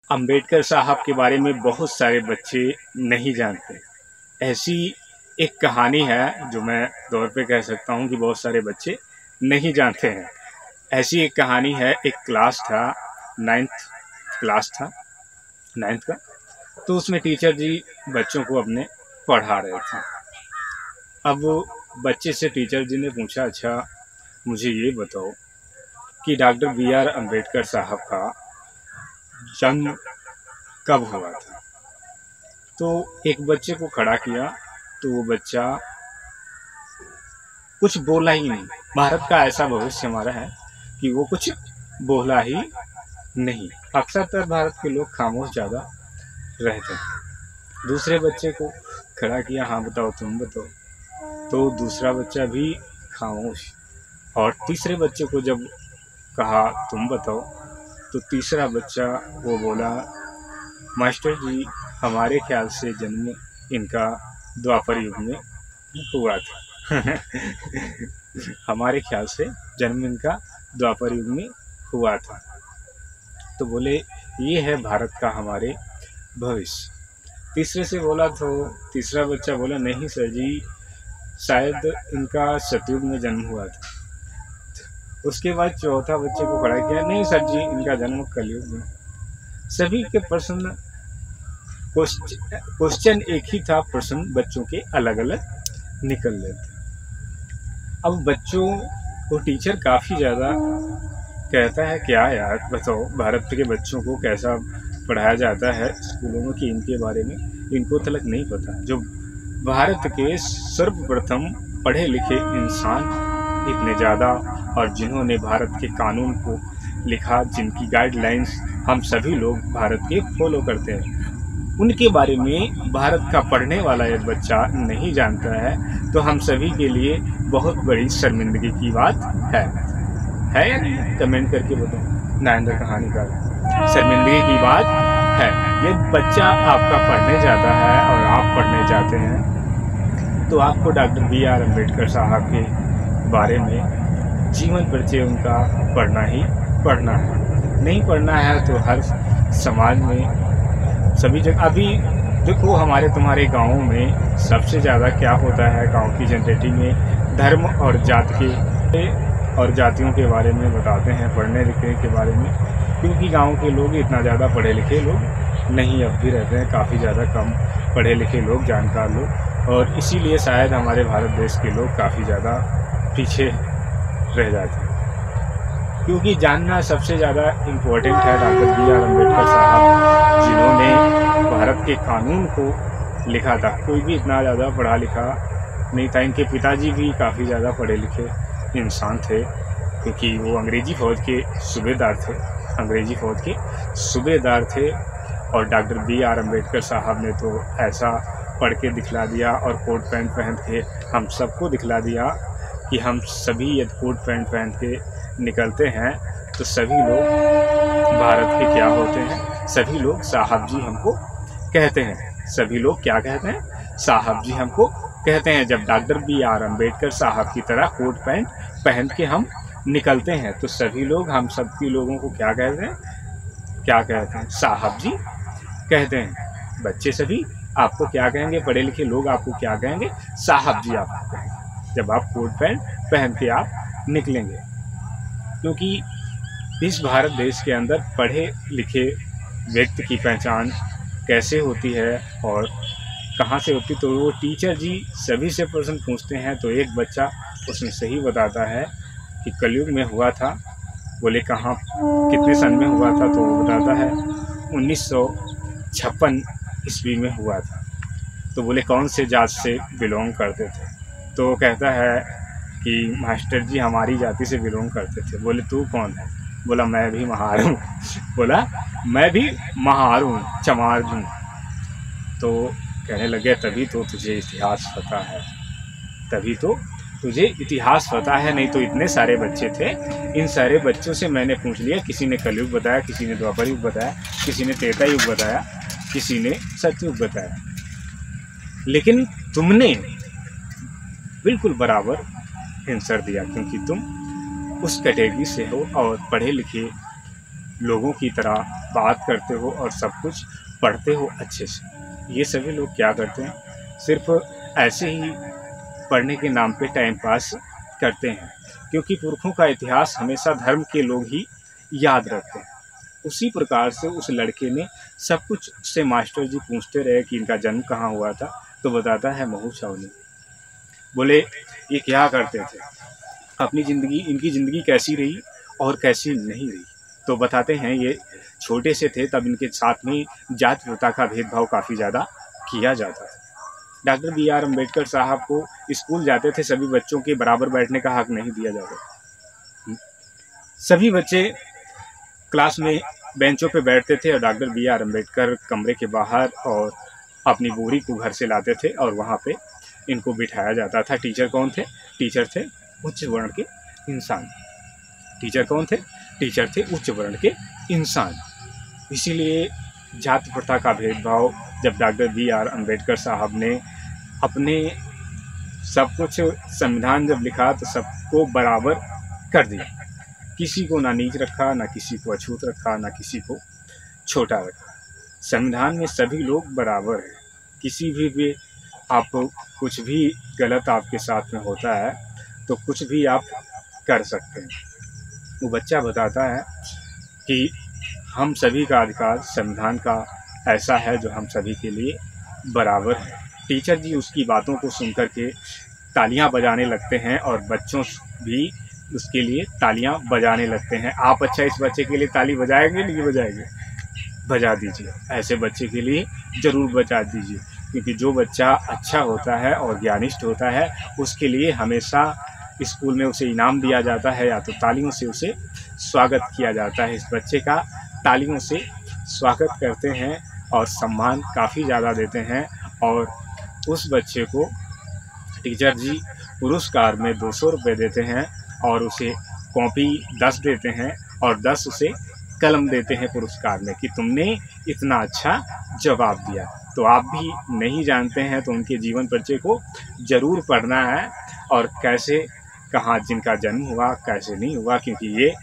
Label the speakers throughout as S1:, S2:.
S1: अंबेडकर साहब के बारे में बहुत सारे बच्चे नहीं जानते। ऐसी एक कहानी है जो मैं तौर पे कह सकता हूँ कि बहुत सारे बच्चे नहीं जानते हैं। ऐसी एक कहानी है, एक क्लास था, 9th क्लास था, 9th का। तो उसमें टीचर जी बच्चों को अपने पढ़ा रहे थे। अब बच्चे से टीचर जी ने पूछा, अच्छा मुझे ये बताओ कि डॉक्टर बी.आर. अम्बेडकर साहब का जन्म कब हुआ था। तो एक बच्चे को खड़ा किया, तो वो बच्चा कुछ बोला ही नहीं। भारत का ऐसा भविष्य हमारा है कि वो कुछ बोला ही नहीं। अक्सर भारत के लोग खामोश ज़्यादा रहते हैं। दूसरे बच्चे को खड़ा किया, हाँ बताओ, तुम बताओ। तो दूसरा बच्चा भी खामोश। और तीसरे बच्चे को जब कहा तुम बताओ, तो तीसरा बच्चा वो बोला, मास्टर जी हमारे ख्याल से जन्म इनका द्वापर युग में हुआ था। हमारे ख्याल से जन्म इनका द्वापर युग में हुआ था। तो बोले ये है भारत का हमारे भविष्य। तीसरे से बोला तो तीसरा बच्चा बोला, नहीं सर जी, शायद इनका सतयुग में जन्म हुआ था। उसके बाद चौथा बच्चे को खड़ा किया, नहीं सर जी, इनका जन्म कलयुग में। सभी के प्रश्न क्वेश्चन एक ही था, प्रश्न बच्चों के अलग अलग निकल लेते। अब बच्चों को टीचर काफ़ी ज़्यादा कहता है, क्या यार बताओ भारत के बच्चों को कैसा पढ़ाया जाता है स्कूलों में कि इनके बारे में इनको तलक नहीं पता। जो भारत के सर्वप्रथम पढ़े लिखे इंसान इतने ज़्यादा, और जिन्होंने भारत के कानून को लिखा, जिनकी गाइडलाइंस हम सभी लोग भारत के फॉलो करते हैं, उनके बारे में भारत का पढ़ने वाला एक बच्चा नहीं जानता है, तो हम सभी के लिए बहुत बड़ी शर्मिंदगी की बात है या नहीं? कमेंट करके बताओ। नायंदर कहानी का शर्मिंदगी की बात है। ये बच्चा आपका पढ़ने जाता है और आप पढ़ने जाते हैं, तो आपको डॉक्टर बी.आर. अम्बेडकर साहब के बारे में जीवन परिचय उनका पढ़ना ही पढ़ना है। नहीं पढ़ना है तो हर समाज में सभी जगह, अभी देखो हमारे तुम्हारे गाँव में सबसे ज़्यादा क्या होता है, गांव की जनरेटी में धर्म और जात के और जातियों के बारे में बताते हैं, पढ़ने लिखने के बारे में, क्योंकि गांव के लोग इतना ज़्यादा पढ़े लिखे लोग नहीं अब भी रहते हैं, काफ़ी ज़्यादा कम पढ़े लिखे लोग, जानकार लोग, और इसीलिए शायद हमारे भारत देश के लोग काफ़ी ज़्यादा पीछे रह जाते हैं। क्योंकि जानना सबसे ज़्यादा इम्पोर्टेंट है। Doctor B R. अम्बेडकर साहब जिन्होंने भारत के कानून को लिखा था, कोई भी इतना ज़्यादा पढ़ा लिखा नहीं था। इनके पिताजी भी काफ़ी ज़्यादा पढ़े लिखे इंसान थे, क्योंकि वो अंग्रेज़ी फ़ौज के सूबेदार थे। और डॉक्टर बी.आर. अम्बेडकर साहब ने तो ऐसा पढ़ के दिखला दिया और कोट पैंट पहन के हम सबको दिखला दिया कि हम सभी यदि कोट पैंट पहन के निकलते हैं तो सभी लोग भारत के क्या होते हैं, सभी लोग साहब जी हमको कहते हैं। सभी लोग क्या कहते हैं? साहब जी हमको कहते हैं। जब डॉक्टर बी.आर. अम्बेडकर साहब की तरह कोट पैंट पहन के हम निकलते हैं तो सभी लोग, हम सबके लोगों को क्या कहते हैं? क्या कहते हैं? साहब जी कहते हैं। बच्चे सभी आपको क्या कहेंगे? पढ़े लिखे लोग आपको क्या कहेंगे? साहब जी आपको कहेंगे जब आप कोट पैंट पहन के आप निकलेंगे। क्योंकि इस भारत देश के अंदर पढ़े लिखे व्यक्ति की पहचान कैसे होती है और कहाँ से होती, तो वो टीचर जी सभी से प्रश्न पूछते हैं। तो एक बच्चा उसमें सही बताता है कि कलयुग में हुआ था। बोले कहाँ, कितने सन में हुआ था? तो वो बताता है 1956 ईस्वी में हुआ था। तो बोले कौन से जात से बिलोंग करते थे? तो वो कहता है कि मास्टर जी हमारी जाति से बिलोंग करते थे। बोले तू कौन है? बोला मैं भी महार हूँ। बोला मैं भी महार हूँ, चमार हूँ। तो कहने लगे तभी तो तुझे इतिहास पता है, तभी तो तुझे इतिहास पता है, नहीं तो इतने सारे बच्चे थे, इन सारे बच्चों से मैंने पूछ लिया, किसी ने कलयुग बताया, किसी ने द्वापर युग बताया, किसी ने त्रेता युग बताया, किसी ने सतयुग बताया, लेकिन तुमने बिल्कुल बराबर आंसर दिया, क्योंकि तुम उस कैटेगरी से हो और पढ़े लिखे लोगों की तरह बात करते हो और सब कुछ पढ़ते हो अच्छे से। ये सभी लोग क्या करते हैं, सिर्फ ऐसे ही पढ़ने के नाम पे टाइम पास करते हैं, क्योंकि पुरखों का इतिहास हमेशा धर्म के लोग ही याद रखते हैं। उसी प्रकार से उस लड़के ने सब कुछ उससे मास्टर जी पूछते रहे कि इनका जन्म कहाँ हुआ था, तो बताता है महू छावनी। बोले ये क्या करते थे, अपनी ज़िंदगी, इनकी ज़िंदगी कैसी रही और कैसी नहीं रही। तो बताते हैं ये छोटे से थे तब इनके साथ में जात प्रथा का भेदभाव काफ़ी ज़्यादा किया जाता था। डॉक्टर बी आर अम्बेडकर साहब को स्कूल जाते थे सभी बच्चों के बराबर बैठने का हक नहीं दिया जाता। सभी बच्चे क्लास में बेंचों पे बैठते थे और डॉक्टर बी आर अम्बेडकर कमरे के बाहर और अपनी बोरी को घर से लाते थे और वहाँ पे इनको बिठाया जाता था। टीचर कौन थे, टीचर थे उच्च वर्ण के इंसान। टीचर कौन थे, टीचर थे उच्च वर्ण के इंसान। इसीलिए जाति प्रथा का भेदभाव जब डॉक्टर बी आर अम्बेडकर साहब ने अपने सब कुछ संविधान जब लिखा तो सबको बराबर कर दिया, किसी को ना नीच रखा, ना किसी को अछूत रखा, ना किसी को छोटा रखा। संविधान में सभी लोग बराबर हैं। किसी भी आप कुछ भी गलत आपके साथ में होता है तो कुछ भी आप कर सकते हैं। वो बच्चा बताता है कि हम सभी का अधिकार संविधान का ऐसा है जो हम सभी के लिए बराबर है। टीचर जी उसकी बातों को सुनकर के तालियां बजाने लगते हैं और बच्चों भी उसके लिए तालियां बजाने लगते हैं। आप अच्छा इस बच्चे के लिए ताली बजाएंगे, नहीं बजाएंगे? बजा दीजिए, ऐसे बच्चे के लिए ज़रूर बजा दीजिए, क्योंकि जो बच्चा अच्छा होता है और ज्ञानिष्ठ होता है उसके लिए हमेशा स्कूल में उसे इनाम दिया जाता है या तो तालियों से उसे स्वागत किया जाता है। इस बच्चे का तालियों से स्वागत करते हैं और सम्मान काफ़ी ज़्यादा देते हैं और उस बच्चे को टीचर जी पुरस्कार में 200 रुपये देते हैं और उसे कॉपी 10 देते हैं और 10 उसे कलम देते हैं पुरस्कार में कि तुमने इतना अच्छा जवाब दिया। तो आप भी नहीं जानते हैं तो उनके जीवन परिचय को ज़रूर पढ़ना है और कैसे कहाँ जिनका जन्म हुआ कैसे नहीं हुआ, क्योंकि ये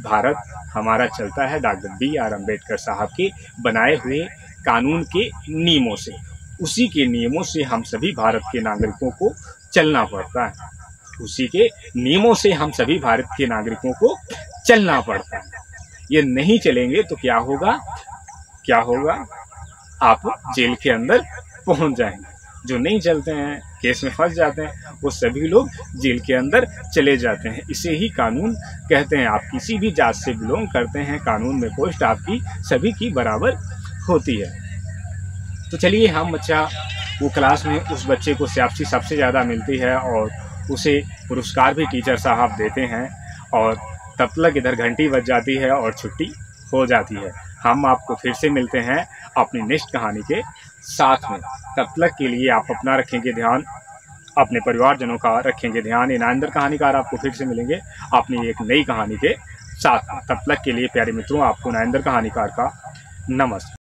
S1: भारत हमारा चलता है डॉक्टर बी आर अम्बेडकर साहब के बनाए हुए कानून के नियमों से। उसी के नियमों से हम सभी भारत के नागरिकों को चलना पड़ता है। उसी के नियमों से हम सभी भारत के नागरिकों को चलना पड़ता है। ये नहीं चलेंगे तो क्या होगा, क्या होगा, आप जेल के अंदर पहुंच जाएंगे। जो नहीं चलते हैं, केस में फंस जाते हैं, वो सभी लोग जेल के अंदर चले जाते हैं। इसे ही कानून कहते हैं। आप किसी भी जात से बिलोंग करते हैं, कानून में पोस्ट आपकी सभी की बराबर होती है। तो चलिए हम बच्चा वो क्लास में उस बच्चे को शाबाशी सबसे ज़्यादा मिलती है और उसे पुरस्कार भी टीचर साहब देते हैं और तब तक इधर घंटी बज जाती है और छुट्टी हो जाती है। हम आपको फिर से मिलते हैं अपनी नेक्स्ट कहानी के साथ में। तब तक के लिए आप अपना रखेंगे ध्यान, अपने परिवारजनों का रखेंगे ध्यान। नाइंदर कहानीकार आपको फिर से मिलेंगे अपनी एक नई कहानी के साथ में। तब तक के लिए प्यारे मित्रों, आपको नाइंदर कहानीकार का नमस्कार।